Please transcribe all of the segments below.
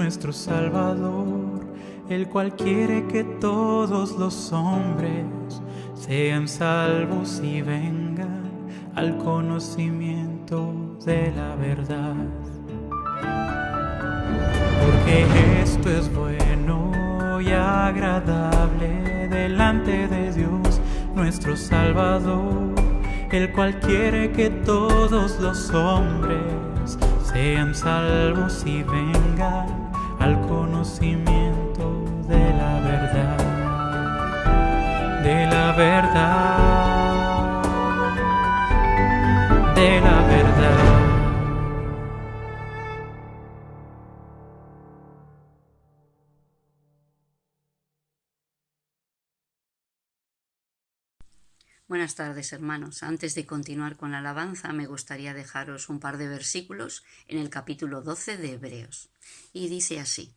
nuestro Salvador, el cual quiere que todos los hombres sean salvos y vengan al conocimiento de la verdad. Porque esto es bueno y agradable delante de Dios nuestro Salvador, el cual quiere que todos los hombres sean salvos y vengan al conocimiento de la verdad, de la verdad, de la verdad. Buenas tardes, hermanos. Antes de continuar con la alabanza, me gustaría dejaros un par de versículos en el capítulo 12 de Hebreos. Y dice así: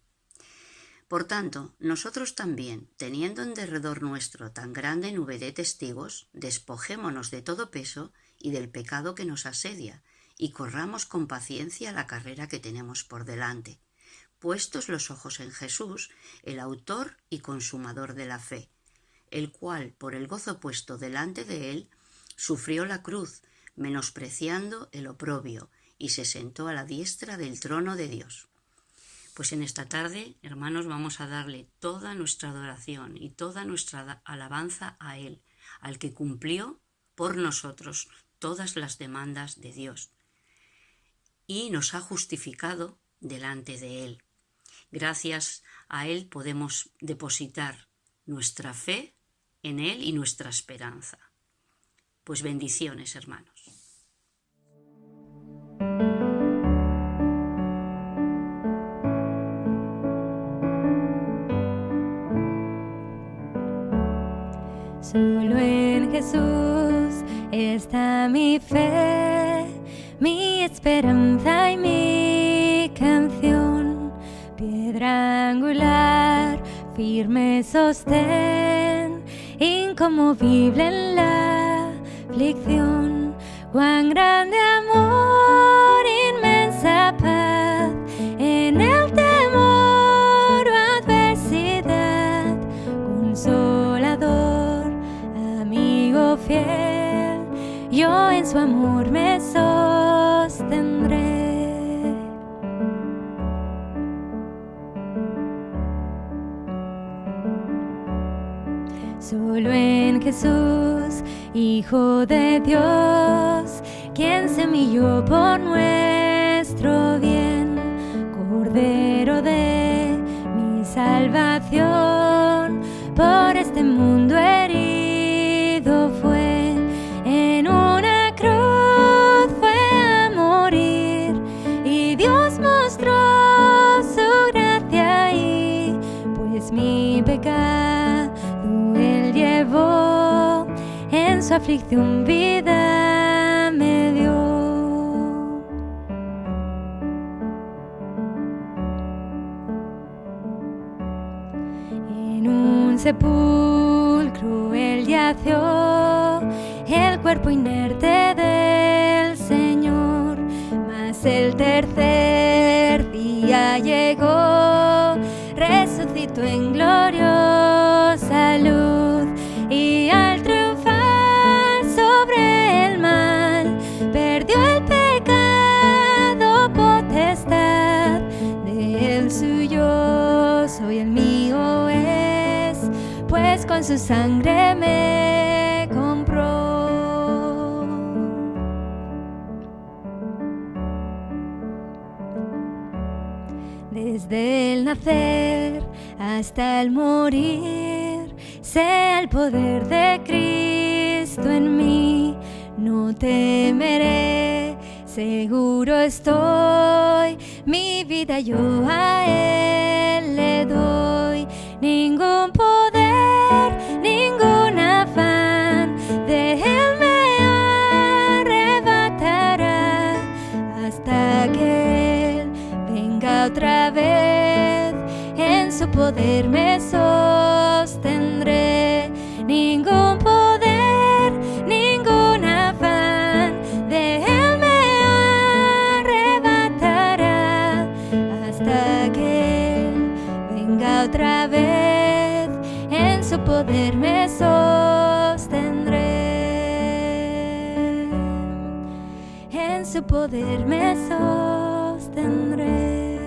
Por tanto, nosotros también, teniendo en derredor nuestro tan grande nube de testigos, despojémonos de todo peso y del pecado que nos asedia, y corramos con paciencia la carrera que tenemos por delante, puestos los ojos en Jesús, el autor y consumador de la fe, el cual, por el gozo puesto delante de él, sufrió la cruz, menospreciando el oprobio, y se sentó a la diestra del trono de Dios. Pues en esta tarde, hermanos, vamos a darle toda nuestra adoración y toda nuestra alabanza a él, al que cumplió por nosotros todas las demandas de Dios y nos ha justificado delante de él. Gracias a él podemos depositar nuestra fe en él y nuestra esperanza. Pues bendiciones, hermanos. Solo en Jesús está mi fe, mi esperanza y mi canción, piedra angular, firme sostén, inconmovible en la aflicción. Cuán grande amor, inmensa paz, en el temor o adversidad, consolador, amigo fiel, yo en su amor me sostendré. Solo en Jesús, Hijo de Dios, quien se humilló por nuestro bien, Cordero de mi salvación, por este mundo herido fue, en una cruz fue a morir, y Dios mostró su gracia ahí, pues mi pecado Él llevó, en su aflicción vida me dio. En un sepulcro Él yació, el cuerpo inerte del Señor, mas el tercer día llegó, resucitó en gloriosa luz, y al triunfar sobre el mal, perdió el pecado potestad, de él suyo soy, el mío es, pues con su sangre me compró. Desde el nacer hasta el morir, sea el poder de Cristo en mí, no temeré, seguro estoy, mi vida yo a Él le doy. Ningún poder, ningún afán de Él me arrebatará, hasta que Él venga otra vez, en su poder me sostendré. Ningún poder, ningún afán de Él me arrebatará, hasta que poder me sostendré, en su poder me sostendré.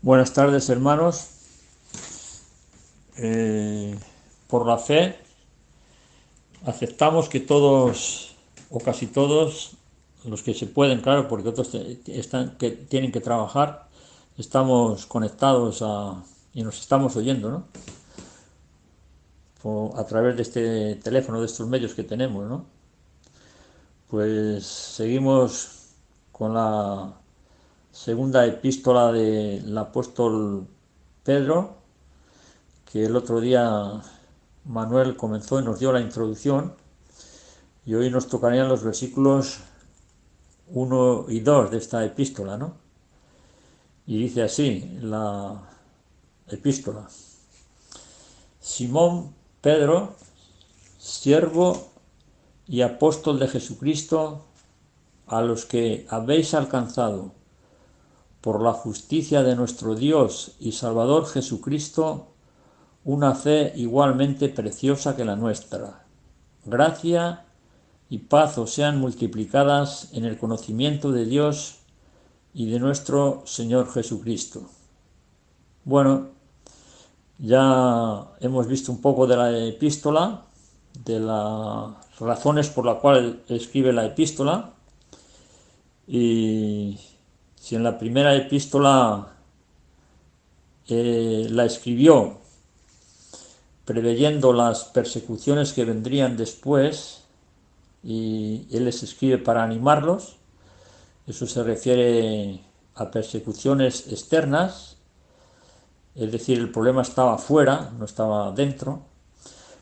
Buenas tardes, hermanos. Por la fe aceptamos que todos o casi todos los que se pueden, claro, porque otros que tienen que trabajar, estamos conectados y nos estamos oyendo, ¿no? A través de este teléfono, de estos medios que tenemos, ¿no? Pues seguimos con la segunda epístola del apóstol Pedro, que el otro día Manuel comenzó y nos dio la introducción, y hoy nos tocarían los versículos 1 y 2 de esta epístola, ¿no? Y dice así la epístola: Simón Pedro, siervo y apóstol de Jesucristo, a los que habéis alcanzado por la justicia de nuestro Dios y Salvador Jesucristo una fe igualmente preciosa que la nuestra. Gracia y paz os sean multiplicadas en el conocimiento de Dios y de nuestro Señor Jesucristo. Bueno, ya hemos visto un poco de la epístola, de las razones por las cuales escribe la epístola, y si en la primera epístola la escribió preveyendo las persecuciones que vendrían después, y él les escribe para animarlos, eso se refiere a persecuciones externas, es decir, el problema estaba fuera, no estaba dentro.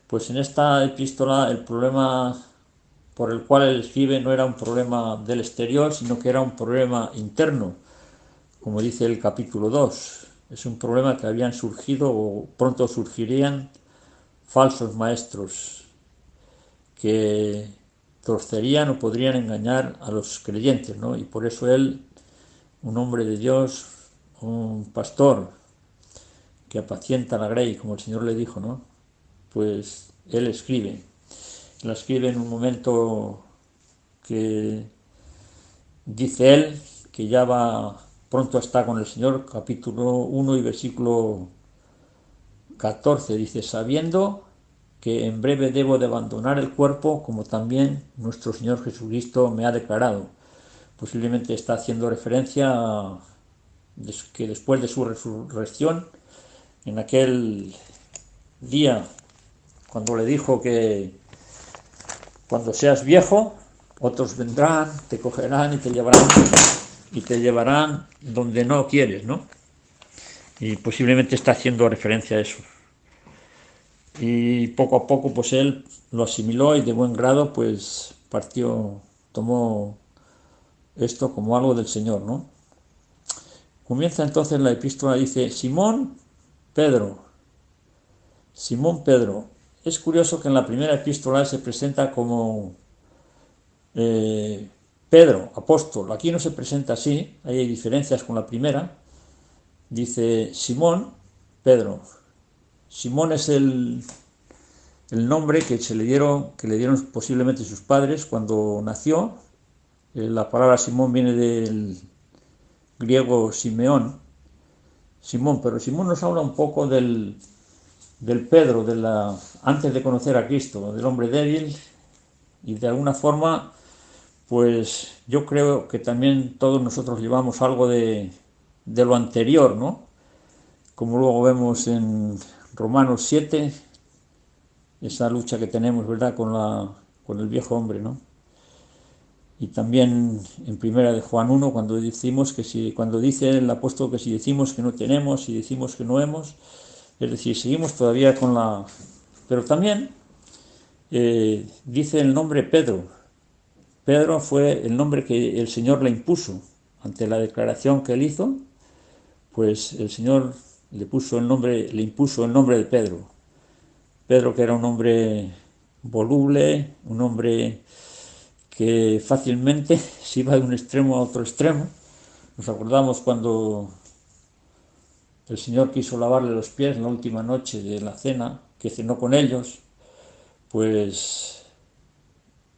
Pues en esta epístola el problema por el cual él escribe no era un problema del exterior, sino que era un problema interno, como dice el capítulo 2. Es un problema que habían surgido o pronto surgirían falsos maestros que torcerían o podrían engañar a los creyentes, ¿no? Y por eso él, un hombre de Dios, un pastor que apacienta la grey, como el Señor le dijo, ¿no? Pues él escribe. La escribe en un momento que dice él que ya pronto está con el Señor, capítulo 1 y versículo 14, dice: sabiendo que en breve debo de abandonar el cuerpo, como también nuestro Señor Jesucristo me ha declarado. Posiblemente está haciendo referencia a que después de su resurrección, en aquel día, cuando le dijo que cuando seas viejo, otros vendrán, te cogerán y te llevarán donde no quieres, ¿no? Y posiblemente está haciendo referencia a eso. Y poco a poco pues él lo asimiló y de buen grado pues tomó esto como algo del Señor, ¿no? Comienza entonces la epístola, dice: Simón Pedro. Es curioso que en la primera epístola se presenta como Pedro, apóstol. Aquí no se presenta así, hay diferencias con la primera. Dice Simón Pedro. Simón es el nombre que le dieron posiblemente sus padres cuando nació. La palabra Simón viene del griego Simeón, Simón, pero Simón nos habla un poco del Pedro, antes de conocer a Cristo, del hombre débil, y de alguna forma, pues yo creo que también todos nosotros llevamos algo de lo anterior, ¿no? Como luego vemos en Romanos 7, esa lucha que tenemos, ¿verdad?, con el viejo hombre, ¿no? Y también en primera de Juan 1, cuando dice el apóstol que si decimos que no tenemos, si decimos que no hemos, es decir, seguimos todavía con la... Pero también dice el nombre Pedro. Pedro fue el nombre que el Señor le impuso. Ante la declaración que él hizo, pues el Señor le impuso el nombre de Pedro. Pedro, que era un hombre voluble, un hombre que fácilmente se iba de un extremo a otro extremo. Nos acordamos cuando el Señor quiso lavarle los pies la última noche de la cena, que cenó con ellos, pues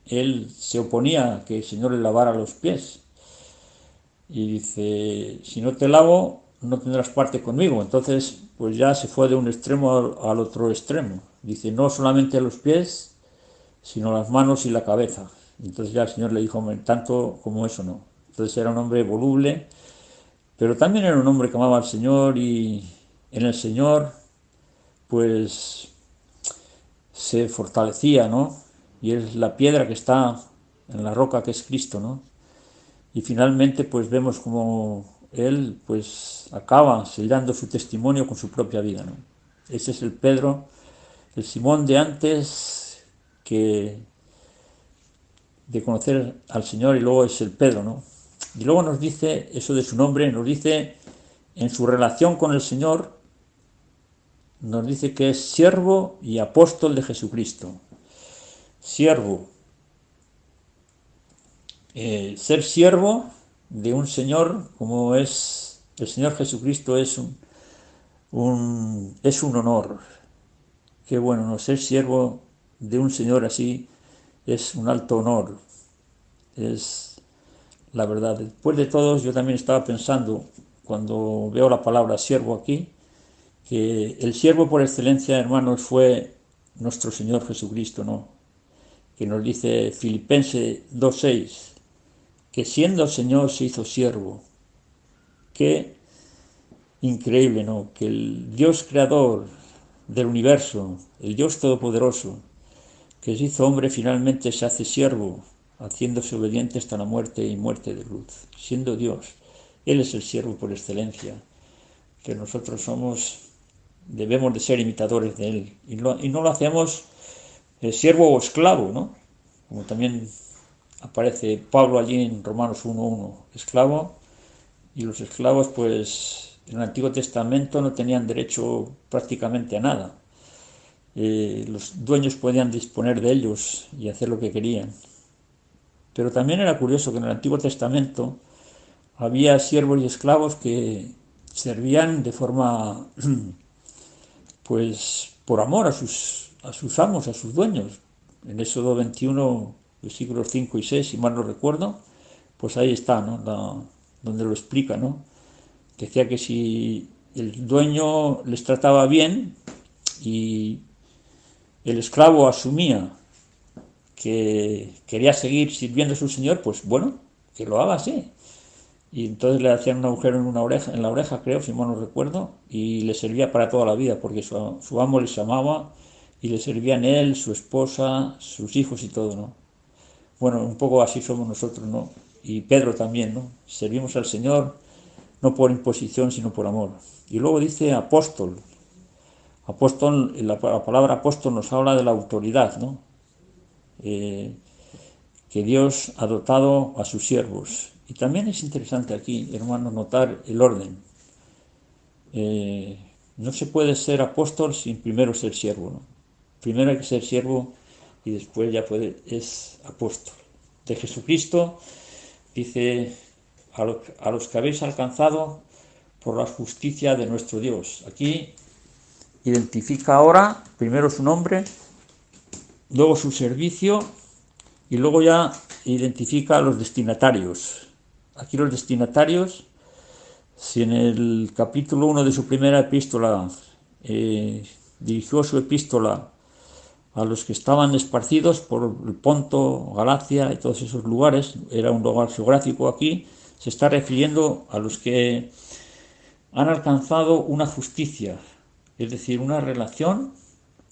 él se oponía a que el Señor le lavara los pies. Y dice, si no te lavo, no tendrás parte conmigo. Entonces, pues ya se fue de un extremo al otro extremo. Dice, no solamente los pies, sino las manos y la cabeza. Entonces ya el Señor le dijo, tanto como eso no. Entonces era un hombre voluble, pero también era un hombre que amaba al Señor, y en el Señor pues se fortalecía, ¿no? Y es la piedra que está en la roca, que es Cristo, ¿no? Y finalmente pues vemos como él pues acaba sellando su testimonio con su propia vida, ¿no? Ese es el Pedro, el Simón de antes de conocer al Señor, y luego es el Pedro, ¿no? Y luego nos dice eso de su nombre, nos dice en su relación con el Señor, nos dice que es siervo y apóstol de Jesucristo. Siervo. Ser siervo de un Señor como es el Señor Jesucristo es un honor. Qué bueno, ¿no? Ser siervo de un Señor así es un alto honor. Es la verdad. Después de todos, yo también estaba pensando, cuando veo la palabra siervo aquí, que el siervo por excelencia, hermanos, fue nuestro Señor Jesucristo, ¿no? Que nos dice Filipenses 2:6, que siendo Señor se hizo siervo. Qué increíble, ¿no? Que el Dios creador del universo, el Dios todopoderoso, que se hizo hombre, finalmente se hace siervo, haciéndose obediente hasta la muerte y muerte de cruz. Siendo Dios, Él es el siervo por excelencia, que nosotros debemos de ser imitadores de Él. Y no lo hacemos siervo o esclavo, ¿no? Como también aparece Pablo allí en Romanos 1:1, esclavo, y los esclavos pues en el Antiguo Testamento no tenían derecho prácticamente a nada. Los dueños podían disponer de ellos y hacer lo que querían. Pero también era curioso que en el Antiguo Testamento había siervos y esclavos que servían de forma pues por amor a sus amos, a sus dueños. En Éxodo 21, versículos 5 y 6, si mal no recuerdo, pues ahí está, ¿no? Donde lo explica, ¿no? Decía que si el dueño les trataba bien y el esclavo asumía que quería seguir sirviendo a su señor, pues bueno, que lo haga así. Y entonces le hacían un agujero en la oreja, creo, si mal no recuerdo, y le servía para toda la vida, porque su amo les amaba y le servían él, su esposa, sus hijos y todo, ¿no? Bueno, un poco así somos nosotros, ¿no? Y Pedro también, ¿no? Servimos al Señor no por imposición, sino por amor. Y luego dice apóstol. Apóstol, la palabra apóstol nos habla de la autoridad, ¿no? Que Dios ha dotado a sus siervos. Y también es interesante aquí, hermanos, notar el orden. No se puede ser apóstol sin primero ser siervo, ¿no? Primero hay que ser siervo y después ya es apóstol. De Jesucristo dice, a los que habéis alcanzado por la justicia de nuestro Dios. Aquí identifica ahora primero su nombre, luego su servicio, y luego ya identifica a los destinatarios. Aquí los destinatarios, si en el capítulo 1 de su primera epístola dirigió su epístola a los que estaban esparcidos por el Ponto, Galacia y todos esos lugares, era un lugar geográfico, aquí se está refiriendo a los que han alcanzado una justicia, es decir, una relación,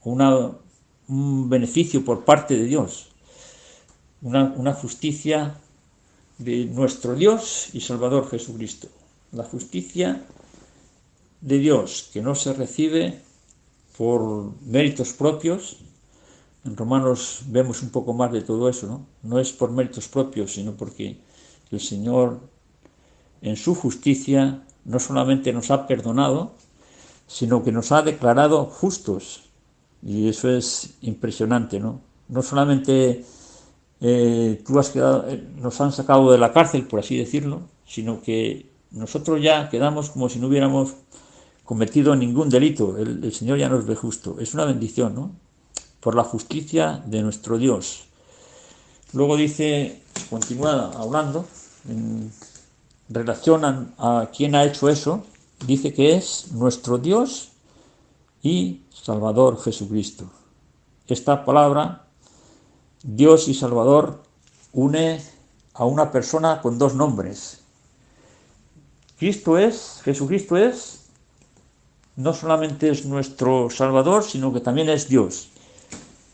un beneficio por parte de Dios, una justicia de nuestro Dios y Salvador Jesucristo. La justicia de Dios, que no se recibe por méritos propios. En Romanos vemos un poco más de todo eso, ¿no? No es por méritos propios, sino porque el Señor, en su justicia, no solamente nos ha perdonado, sino que nos ha declarado justos. Y eso es impresionante, ¿no? No solamente nos han sacado de la cárcel, por así decirlo, sino que nosotros ya quedamos como si no hubiéramos cometido ningún delito. El Señor ya nos ve justo. Es una bendición, ¿no? Por la justicia de nuestro Dios. Luego dice, continúa hablando, en relación a quién ha hecho eso, dice que es nuestro Dios y Salvador Jesucristo. Esta palabra, Dios y Salvador, une a una persona con dos nombres. Jesucristo es, no solamente es nuestro Salvador, sino que también es Dios.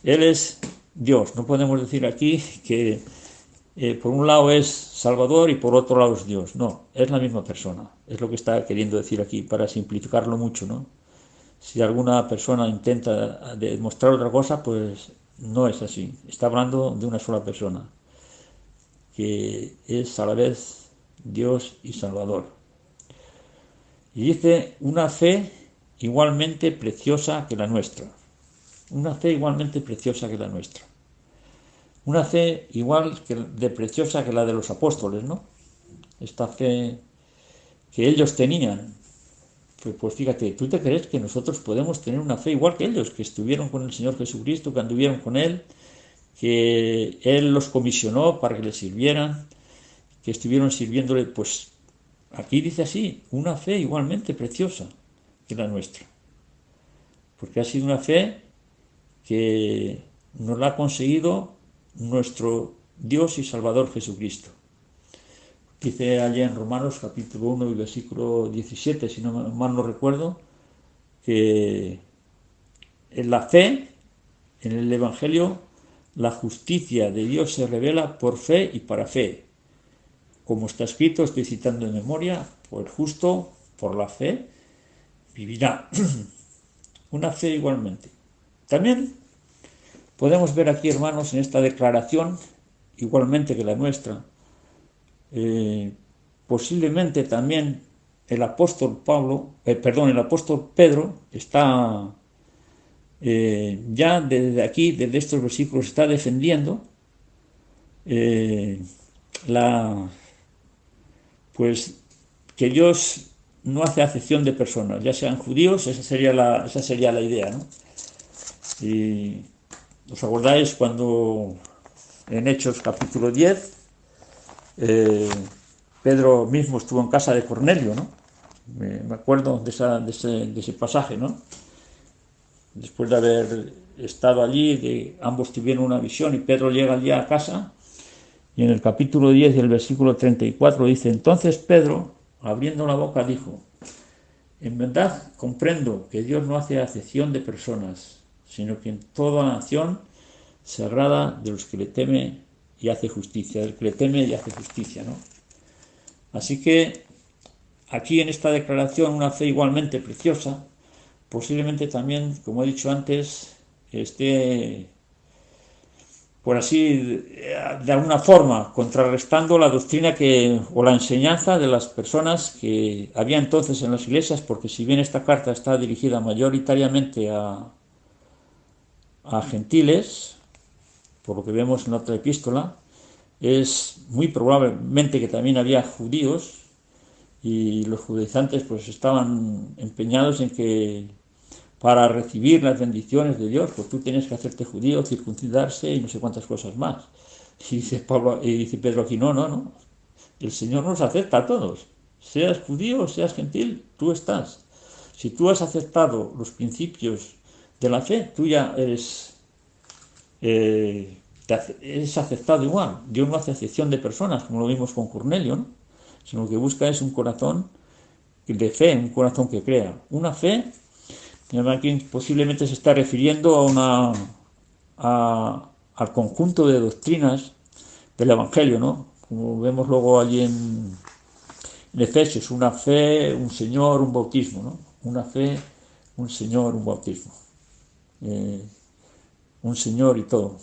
Él es Dios. No podemos decir aquí que por un lado es Salvador y por otro lado es Dios. No, es la misma persona. Es lo que está queriendo decir aquí, para simplificarlo mucho, ¿no? Si alguna persona intenta demostrar otra cosa, pues no es así. Está hablando de una sola persona, que es a la vez Dios y Salvador. Y dice, una fe igualmente preciosa que la nuestra. Una fe igualmente preciosa que la nuestra. Una fe igual de preciosa que la de los apóstoles, ¿no? Esta fe que ellos tenían. Pues fíjate, ¿tú te crees que nosotros podemos tener una fe igual que ellos, que estuvieron con el Señor Jesucristo, que anduvieron con Él, que Él los comisionó para que le sirvieran, que estuvieron sirviéndole? Pues aquí dice así, una fe igualmente preciosa que la nuestra. Porque ha sido una fe que nos la ha conseguido nuestro Dios y Salvador Jesucristo. Dice allí en Romanos capítulo 1 y versículo 17, si no mal no recuerdo, que en la fe, en el Evangelio, la justicia de Dios se revela por fe y para fe. Como está escrito, estoy citando de memoria, pues el justo por la fe vivirá. Una fe igualmente. También podemos ver aquí, hermanos, en esta declaración, igualmente que la nuestra, posiblemente también el apóstol Pedro está ya desde aquí, desde estos versículos, está defendiendo pues que Dios no hace acepción de personas, ya sean judíos. Esa sería la idea, ¿no? Y os acordáis cuando en Hechos capítulo 10 Pedro mismo estuvo en casa de Cornelio, ¿no? Me acuerdo de ese pasaje, ¿no? Después de haber estado allí, ambos tuvieron una visión y Pedro llega allí a casa, y en el capítulo 10 y el versículo 34 dice: entonces Pedro, abriendo la boca, dijo: en verdad comprendo que Dios no hace acepción de personas, sino que en toda nación se agrada de los que le teme y hace justicia, del que le teme y hace justicia, ¿no? Así que aquí en esta declaración, una fe igualmente preciosa, posiblemente también, como he dicho antes, esté, por así, de alguna forma, contrarrestando la doctrina o la enseñanza de las personas que había entonces en las iglesias, porque si bien esta carta está dirigida mayoritariamente a gentiles, por lo que vemos en la otra epístola, es muy probablemente que también había judíos, y los judaizantes pues estaban empeñados en que para recibir las bendiciones de Dios, pues tú tienes que hacerte judío, circuncidarse y no sé cuántas cosas más. Y dice Pedro aquí, no, el Señor nos acepta a todos, seas judío o seas gentil, tú estás. Si tú has aceptado los principios de la fe, tú ya eres aceptado igual. Dios no hace acepción de personas, como lo vimos con Cornelio, ¿no? Sino lo que busca es un corazón de fe, un corazón que crea. Una fe, aquí posiblemente se está refiriendo al conjunto de doctrinas del Evangelio, ¿no? Como vemos luego allí en Efesios, una fe, un Señor, un bautismo, ¿no? Una fe, un Señor, un bautismo. Un Señor y todo.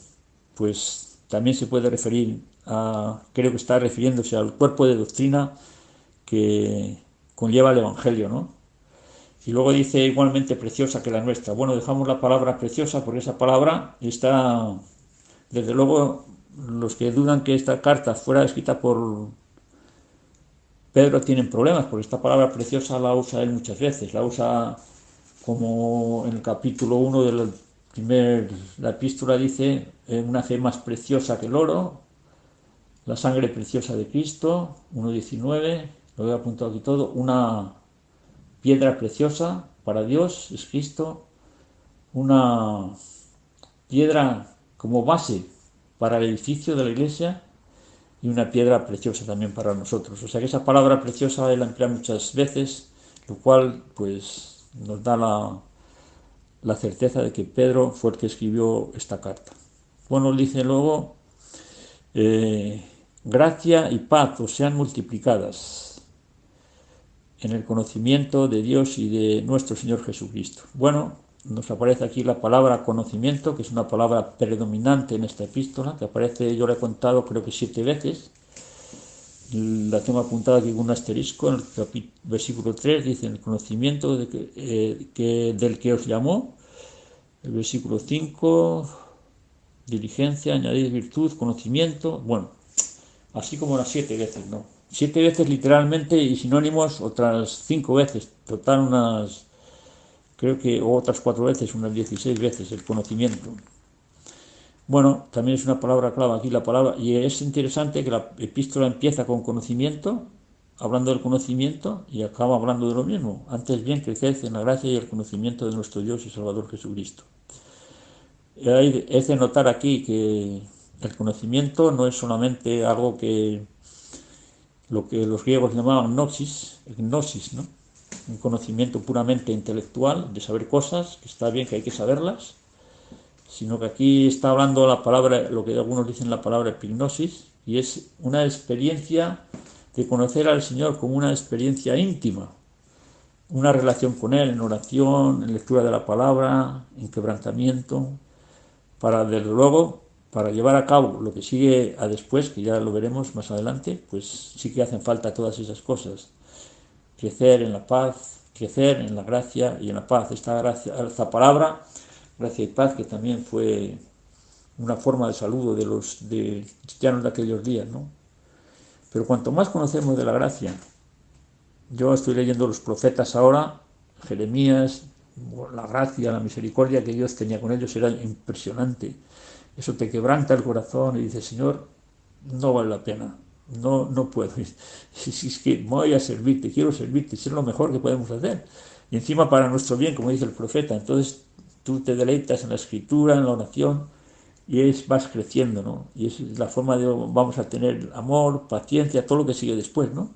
Pues también se puede referir creo que está refiriéndose al cuerpo de doctrina que conlleva el Evangelio, ¿no? Y luego dice igualmente preciosa que la nuestra. Bueno, dejamos la palabra preciosa porque esa palabra está, desde luego, los que dudan que esta carta fuera escrita por Pedro tienen problemas, porque esta palabra preciosa la usa él muchas veces. La usa como en el capítulo 1 de la epístola dice, una fe más preciosa que el oro, la sangre preciosa de Cristo, 1.19, lo he apuntado aquí todo, una piedra preciosa para Dios es Cristo, una piedra como base para el edificio de la iglesia y una piedra preciosa también para nosotros. O sea que esa palabra preciosa él la emplea muchas veces, lo cual pues nos da la certeza de que Pedro fue el que escribió esta carta. Bueno, dice luego, gracia y paz os sean multiplicadas en el conocimiento de Dios y de nuestro Señor Jesucristo. Bueno, nos aparece aquí la palabra conocimiento, que es una palabra predominante en esta epístola, que aparece, yo la he contado creo que 7 veces, la tengo apuntada aquí con un asterisco, en el versículo 3 dice, el conocimiento del que os llamó, el versículo 5, diligencia, añadir virtud, conocimiento, bueno, así como las 7 veces, ¿no? 7 veces literalmente y sinónimos otras 5 veces, total unas, creo que otras 4 veces, unas 16 veces el conocimiento. Bueno, también es una palabra clave aquí la palabra, y es interesante que la epístola empieza con conocimiento, hablando del conocimiento, y acaba hablando de lo mismo. Antes bien, creced en la gracia y el conocimiento de nuestro Dios y Salvador Jesucristo. Es de notar aquí que el conocimiento no es solamente algo que lo que los griegos llamaban gnosis, ¿no? Un conocimiento puramente intelectual, de saber cosas, que está bien, que hay que saberlas, sino que aquí está hablando la palabra, lo que algunos dicen la palabra epignosis, y es una experiencia de conocer al Señor como una experiencia íntima, una relación con Él en oración, en lectura de la palabra, en quebrantamiento, para desde luego, para llevar a cabo lo que sigue a después, que ya lo veremos más adelante, pues sí que hacen falta todas esas cosas. Crecer en la paz, crecer en la gracia y en la paz. Esta palabra, gracia y paz, que también fue una forma de saludo de los cristianos de aquellos días, ¿no? Pero cuanto más conocemos de la gracia, yo estoy leyendo los profetas ahora, Jeremías, la gracia, la misericordia que Dios tenía con ellos era impresionante. Eso te quebranta el corazón y dices, Señor, no vale la pena, no puedo. Si es que voy a servirte, quiero servirte, es lo mejor que podemos hacer. Y encima para nuestro bien, como dice el profeta. Entonces tú te deleitas en la escritura, en la oración, y vas creciendo, ¿no? Y es la forma de vamos a tener amor, paciencia, todo lo que sigue después, ¿no?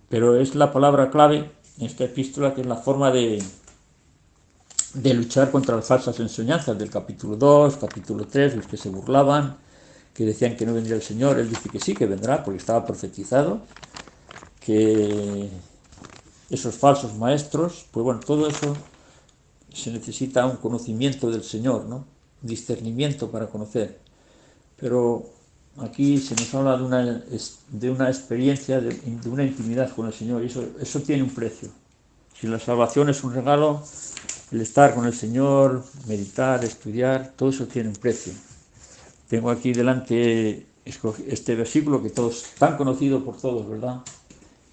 Pero es la palabra clave en esta epístola, que es la forma de luchar contra las falsas enseñanzas del capítulo 2, capítulo 3, los que se burlaban, que decían que no vendría el Señor. Él dice que sí, que vendrá, porque estaba profetizado, que esos falsos maestros, pues bueno, todo eso se necesita un conocimiento del Señor, ¿no? Discernimiento para conocer. Pero aquí se nos habla de una experiencia, de una intimidad con el Señor, y eso tiene un precio. Si la salvación es un regalo, el estar con el Señor, meditar, estudiar, todo eso tiene un precio. Tengo aquí delante este versículo que todos tan conocido por todos, ¿verdad?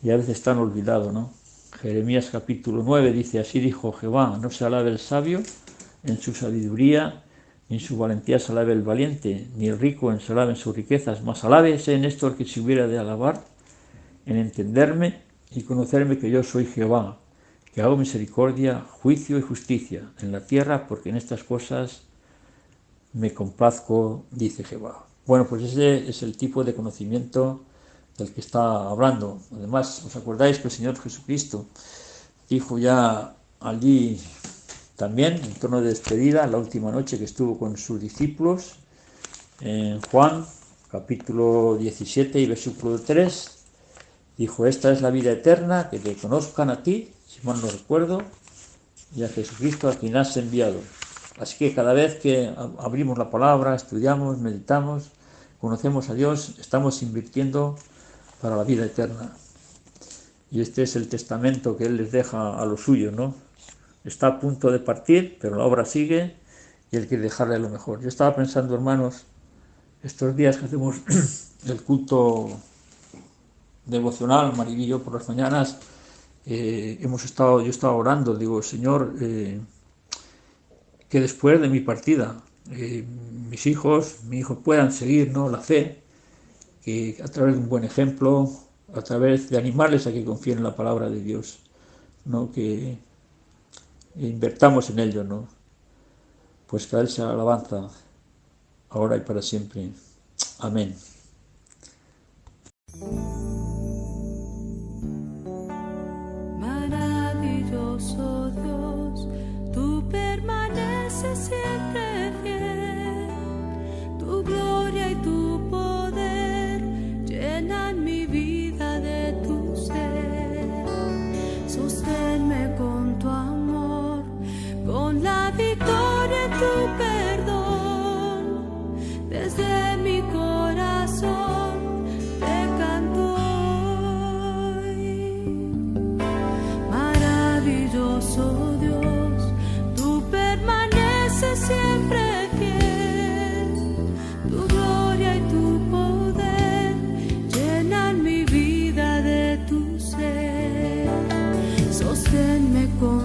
Y a veces tan olvidado, ¿no? Jeremías capítulo 9 dice, así dijo Jehová, no se alabe el sabio en su sabiduría, ni en su valentía se alabe el valiente, ni el rico en se alabe en sus riquezas, mas alábese en esto el que se hubiera de alabar, en entenderme y conocerme que yo soy Jehová, que hago misericordia, juicio y justicia en la tierra, porque en estas cosas me complazco, dice Jehová. Bueno, pues ese es el tipo de conocimiento del que está hablando. Además, ¿os acordáis que el Señor Jesucristo dijo ya allí también, en torno de despedida, la última noche que estuvo con sus discípulos, en Juan, capítulo 17 y versículo 3, dijo, esta es la vida eterna, que te conozcan a ti, si mal no recuerdo, y a Jesucristo a quien has enviado. Así que cada vez que abrimos la palabra, estudiamos, meditamos, conocemos a Dios, estamos invirtiendo para la vida eterna. y este es el testamento que Él les deja a los suyos, ¿no? Está a punto de partir, pero la obra sigue y Él quiere dejarle lo mejor. Yo estaba pensando, hermanos, estos días que hacemos el culto devocional, Maribí y yo por las mañanas, yo he estado orando, digo, Señor, que después de mi partida mis hijos, mi hijo puedan seguir, ¿no?, la fe, que a través de un buen ejemplo, a través de animarles a que confíen en la palabra de Dios, ¿no?, que invertamos en ello, ¿no? Pues que a Él sea alabanza, ahora y para siempre. Amén. Maravilloso Dios, tú permaneces siempre fiel. Tu gloria y tu poder llenan mi vida de tu ser. Sosténme con tu amor, con la victoria en tu perdón. Desde mi corazón te canto hoy. Maravilloso Dios, tú permaneces siempre fiel. Tu gloria y tu poder llenan mi vida de tu ser. Sosténme con